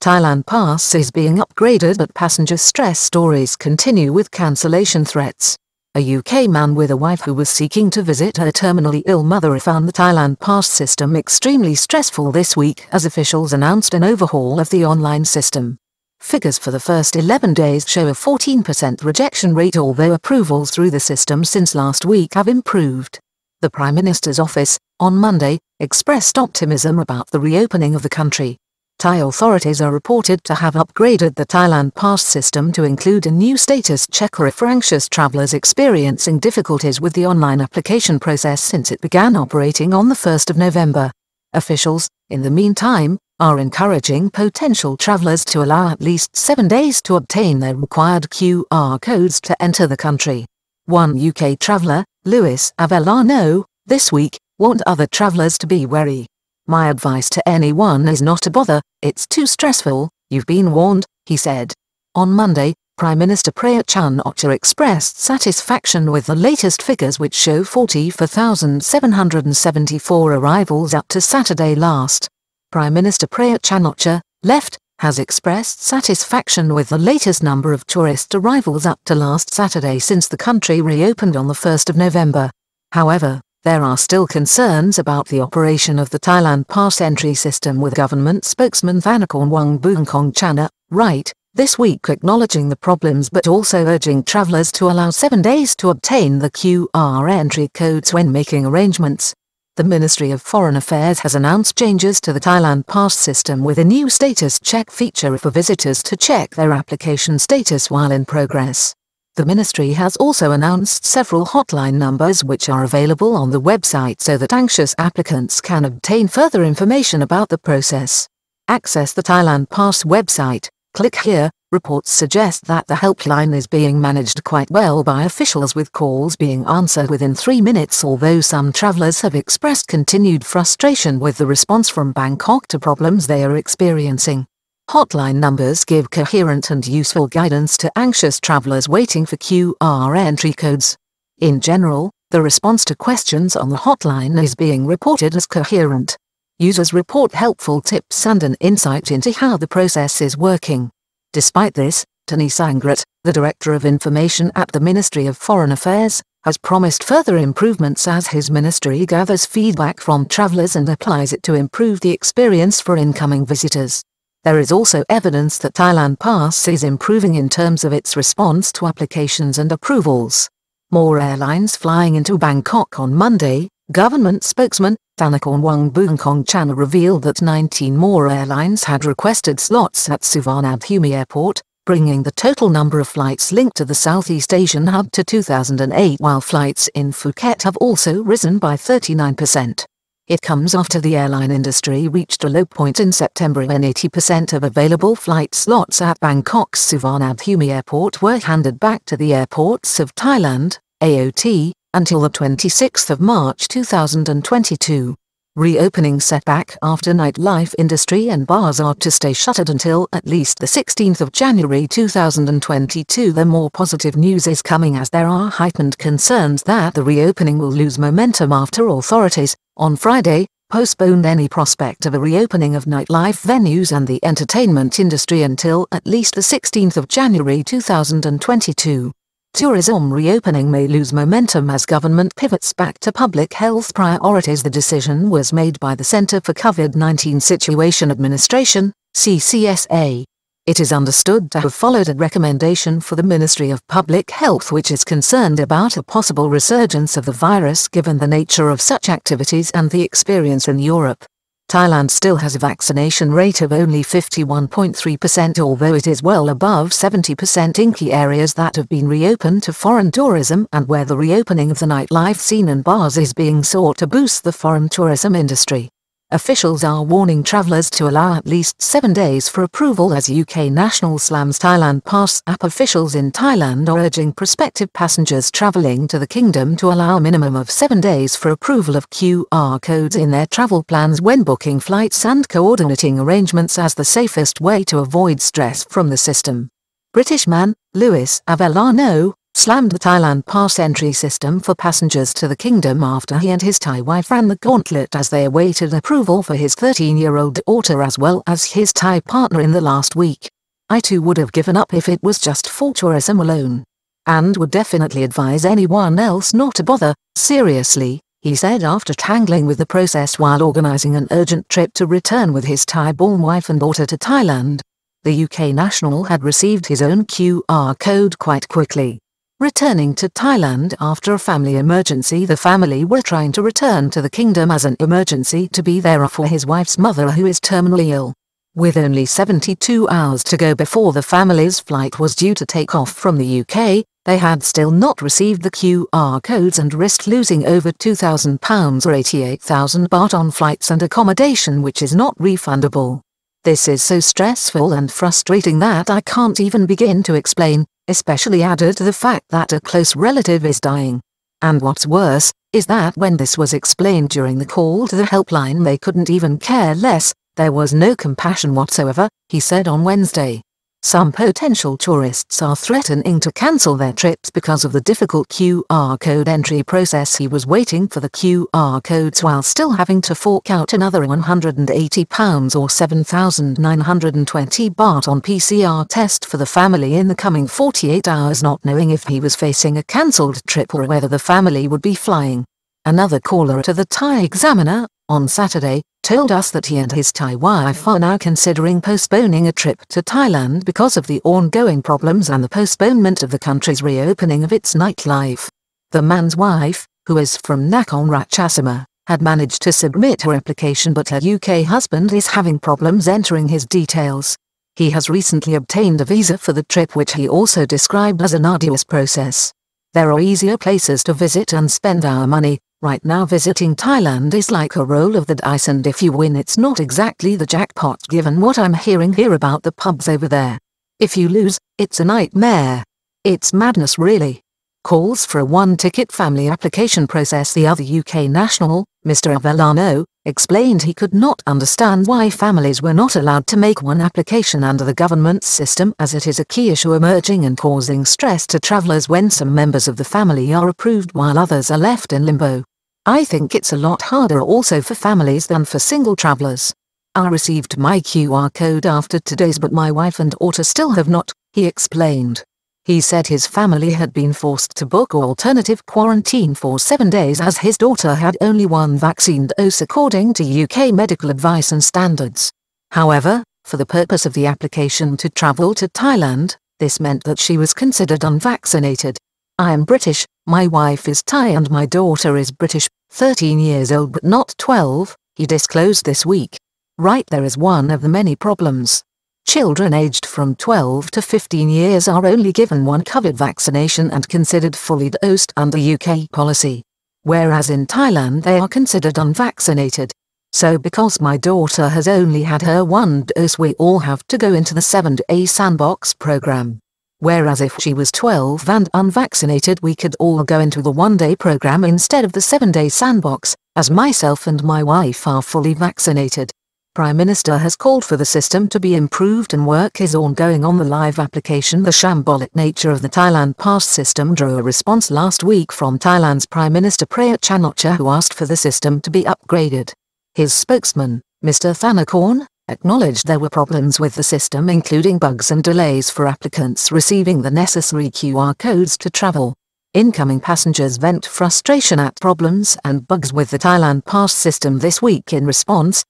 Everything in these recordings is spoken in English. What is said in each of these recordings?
Thailand Pass is being upgraded, but passenger stress stories continue with cancellation threats. A UK man with a wife who was seeking to visit her terminally ill mother found the Thailand Pass system extremely stressful this week as officials announced an overhaul of the online system. Figures for the first 11 days show a 14% rejection rate, although approvals through the system since last week have improved. The Prime Minister's office, on Monday, expressed optimism about the reopening of the country. Thai authorities are reported to have upgraded the Thailand Pass system to include a new status checker for anxious travellers experiencing difficulties with the online application process since it began operating on the 1st of November. Officials, in the meantime, are encouraging potential travellers to allow at least 7 days to obtain their required QR codes to enter the country. One UK traveller, Lewis Avellano, this week, warned other travellers to be wary. "My advice to anyone is not to bother, it's too stressful, you've been warned," he said. On Monday, Prime Minister Prayut Chan-o-cha expressed satisfaction with the latest figures, which show 44,774 arrivals up to Saturday last. Prime Minister Prayut Chan-o-cha, left, has expressed satisfaction with the latest number of tourist arrivals up to last Saturday since the country reopened on the 1st of November. However, there are still concerns about the operation of the Thailand Pass entry system, with government spokesman Carla Boonkong Chana, right, this week acknowledging the problems but also urging travellers to allow 7 days to obtain the QR entry codes when making arrangements. The Ministry of Foreign Affairs has announced changes to the Thailand Pass system with a new status check feature for visitors to check their application status while in progress. The ministry has also announced several hotline numbers which are available on the website so that anxious applicants can obtain further information about the process. Access the Thailand Pass website, click here. Reports suggest that the helpline is being managed quite well by officials, with calls being answered within 3 minutes, although some travellers have expressed continued frustration with the response from Bangkok to problems they are experiencing. Hotline numbers give coherent and useful guidance to anxious travellers waiting for QR entry codes. In general, the response to questions on the hotline is being reported as coherent. Users report helpful tips and an insight into how the process is working. Despite this, Tony Sangrat, the Director of Information at the Ministry of Foreign Affairs, has promised further improvements as his ministry gathers feedback from travellers and applies it to improve the experience for incoming visitors. There is also evidence that Thailand Pass is improving in terms of its response to applications and approvals. More airlines flying into Bangkok on Monday. Government spokesman Carla Boonkong Chana revealed that 19 more airlines had requested slots at Suvarnabhumi Airport, bringing the total number of flights linked to the Southeast Asian hub to 2008, while flights in Phuket have also risen by 39%. It comes after the airline industry reached a low point in September when 80% of available flight slots at Bangkok's Suvarnabhumi Airport were handed back to the airports of Thailand, AOT, until the 26th of March 2022. Reopening setback after nightlife industry and bars are to stay shuttered until at least the 16th of January 2022. The more positive news is coming as there are heightened concerns that the reopening will lose momentum after authorities, on Friday, postponed any prospect of a reopening of nightlife venues and the entertainment industry until at least the 16th of January 2022. Tourism reopening may lose momentum as government pivots back to public health priorities. The decision was made by the Centre for COVID-19 Situation Administration, CCSA. It is understood to have followed a recommendation for the Ministry of Public Health, which is concerned about a possible resurgence of the virus given the nature of such activities and the experience in Europe. Thailand still has a vaccination rate of only 51.3%, although it is well above 70% in key areas that have been reopened to foreign tourism and where the reopening of the nightlife scene and bars is being sought to boost the foreign tourism industry. Officials are warning travellers to allow at least 7 days for approval as UK national slams Thailand Pass app. Officials in Thailand are urging prospective passengers travelling to the kingdom to allow a minimum of 7 days for approval of QR codes in their travel plans when booking flights and coordinating arrangements as the safest way to avoid stress from the system. British man, Lewis Avellano, slammed the Thailand Pass entry system for passengers to the kingdom after he and his Thai wife ran the gauntlet as they awaited approval for his 13-year-old daughter as well as his Thai partner in the last week. I too would have given up if it was just for tourism alone. And would definitely advise anyone else not to bother, seriously, he said after tangling with the process while organising an urgent trip to return with his Thai-born wife and daughter to Thailand. The UK national had received his own QR code quite quickly. Returning to Thailand after a family emergency, the family were trying to return to the kingdom as an emergency to be there for his wife's mother who is terminally ill. With only 72 hours to go before the family's flight was due to take off from the UK, they had still not received the QR codes and risked losing over £2,000 or 88,000 baht on flights and accommodation, which is not refundable. This is so stressful and frustrating that I can't even begin to explain, especially added to the fact that a close relative is dying. And what's worse, is that when this was explained during the call to the helpline they couldn't even care less, there was no compassion whatsoever, he said on Wednesday. Some potential tourists are threatening to cancel their trips because of the difficult QR code entry process. He was waiting for the QR codes while still having to fork out another £180 or 7,920 baht on PCR test for the family in the coming 48 hours, not knowing if he was facing a cancelled trip or whether the family would be flying. Another caller to the Thai Examiner, on Saturday, told us that he and his Thai wife are now considering postponing a trip to Thailand because of the ongoing problems and the postponement of the country's reopening of its nightlife. The man's wife, who is from Nakhon Ratchasima, had managed to submit her application, but her UK husband is having problems entering his details. He has recently obtained a visa for the trip, which he also described as an arduous process. There are easier places to visit and spend our money. Right now visiting Thailand is like a roll of the dice, and if you win it's not exactly the jackpot given what I'm hearing here about the pubs over there. If you lose, it's a nightmare. It's madness really. Calls for a one-ticket family application process. The other UK national, Mr. Avellano, explained he could not understand why families were not allowed to make one application under the government's system, as it is a key issue emerging and causing stress to travellers when some members of the family are approved while others are left in limbo. I think it's a lot harder also for families than for single travellers. I received my QR code after today's, but my wife and daughter still have not, he explained. He said his family had been forced to book alternative quarantine for 7 days as his daughter had only one vaccine dose according to UK medical advice and standards. However, for the purpose of the application to travel to Thailand, this meant that she was considered unvaccinated. I am British, my wife is Thai and my daughter is British, 13 years old but not 12, he disclosed this week. Right, there is one of the many problems. Children aged from 12 to 15 years are only given one COVID vaccination and considered fully dosed under UK policy. Whereas in Thailand they are considered unvaccinated. So because my daughter has only had her one dose, we all have to go into the 7-day sandbox program. Whereas if she was 12 and unvaccinated, we could all go into the 1-day program instead of the 7-day sandbox, as myself and my wife are fully vaccinated. Prime Minister has called for the system to be improved and work is ongoing on the live application. The shambolic nature of the Thailand Pass system drew a response last week from Thailand's Prime Minister Prayut Chan-o-cha, who asked for the system to be upgraded. His spokesman, Mr. Thanakorn, acknowledged there were problems with the system, including bugs and delays for applicants receiving the necessary QR codes to travel. Incoming passengers vent frustration at problems and bugs with the Thailand Pass system this week in response,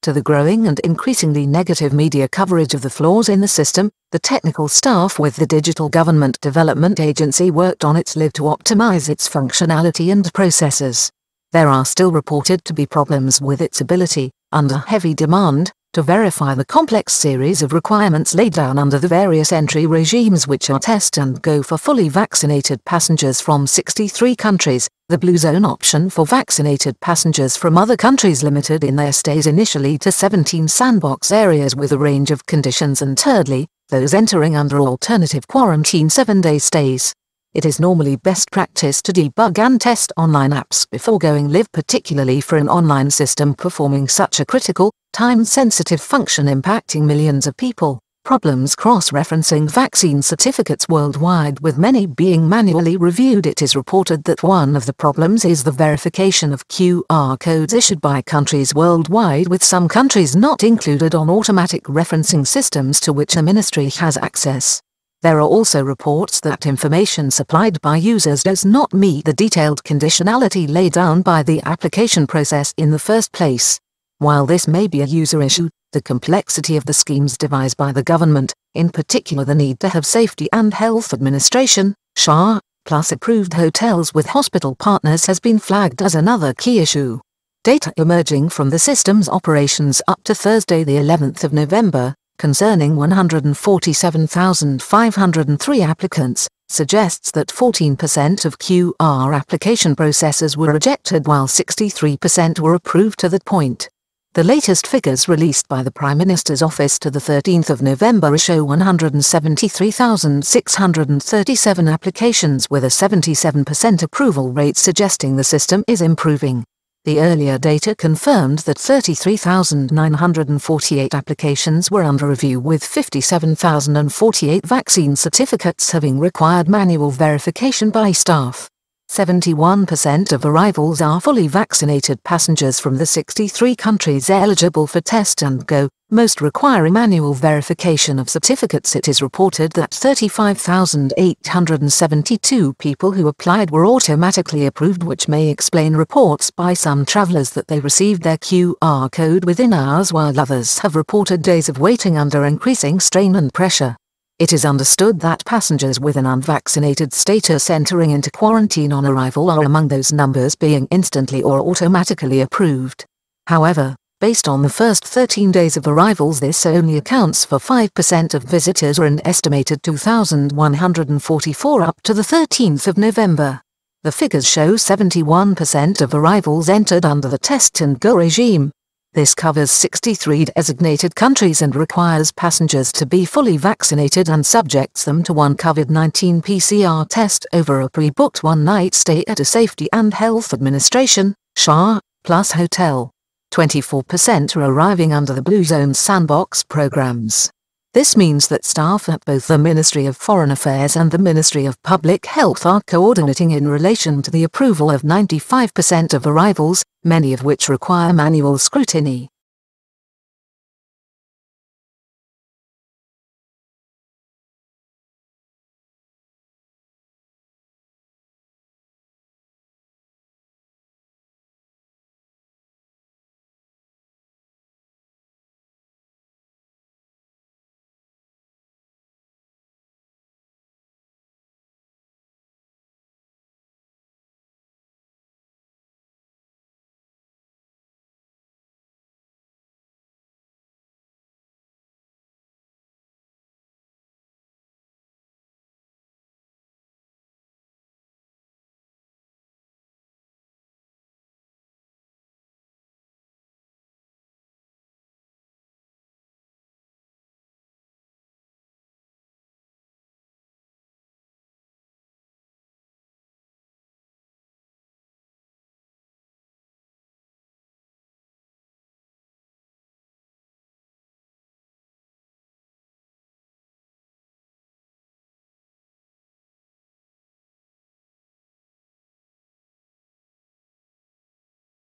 to the growing and increasingly negative media coverage of the flaws in the system. The technical staff with the Digital Government Development Agency worked on its live to optimize its functionality and processes. There are still reported to be problems with its ability, under heavy demand, to verify the complex series of requirements laid down under the various entry regimes, which are test and go for fully vaccinated passengers from 63 countries, the blue zone option for vaccinated passengers from other countries limited in their stays initially to 17 sandbox areas with a range of conditions, and thirdly, those entering under alternative quarantine 7-day stays. It is normally best practice to debug and test online apps before going live, particularly for an online system performing such a critical, time-sensitive function impacting millions of people. Problems cross-referencing vaccine certificates worldwide, with many being manually reviewed. It is reported that one of the problems is the verification of QR codes issued by countries worldwide, with some countries not included on automatic referencing systems to which the ministry has access. There are also reports that information supplied by users does not meet the detailed conditionality laid down by the application process in the first place. While this may be a user issue, the complexity of the schemes devised by the government, in particular the need to have Safety and Health Administration (SHA) plus approved hotels with hospital partners, has been flagged as another key issue. Data emerging from the system's operations up to Thursday the 11th of November, concerning 147,503 applicants, suggests that 14% of QR application processors were rejected while 63% were approved to that point. The latest figures released by the Prime Minister's office to the 13th of November show 173,637 applications with a 77% approval rate, suggesting the system is improving. The earlier data confirmed that 33,948 applications were under review, with 57,048 vaccine certificates having required manual verification by staff. 71% of arrivals are fully vaccinated passengers from the 63 countries eligible for test and go, most requiring manual verification of certificates. It is reported that 35,872 people who applied were automatically approved, which may explain reports by some travelers that they received their QR code within hours, while others have reported days of waiting under increasing strain and pressure. It is understood that passengers with an unvaccinated status entering into quarantine on arrival are among those numbers being instantly or automatically approved. However, based on the first 13 days of arrivals, this only accounts for 5% of visitors, or an estimated 2,144 up to the 13th of November. The figures show 71% of arrivals entered under the test and go regime. This covers 63 designated countries and requires passengers to be fully vaccinated and subjects them to one COVID-19 PCR test over a pre-booked one-night stay at a Safety and Health Administration (SHA) plus hotel. 24% are arriving under the Blue Zone Sandbox programs. This means that staff at both the Ministry of Foreign Affairs and the Ministry of Public Health are coordinating in relation to the approval of 95% of arrivals, many of which require manual scrutiny.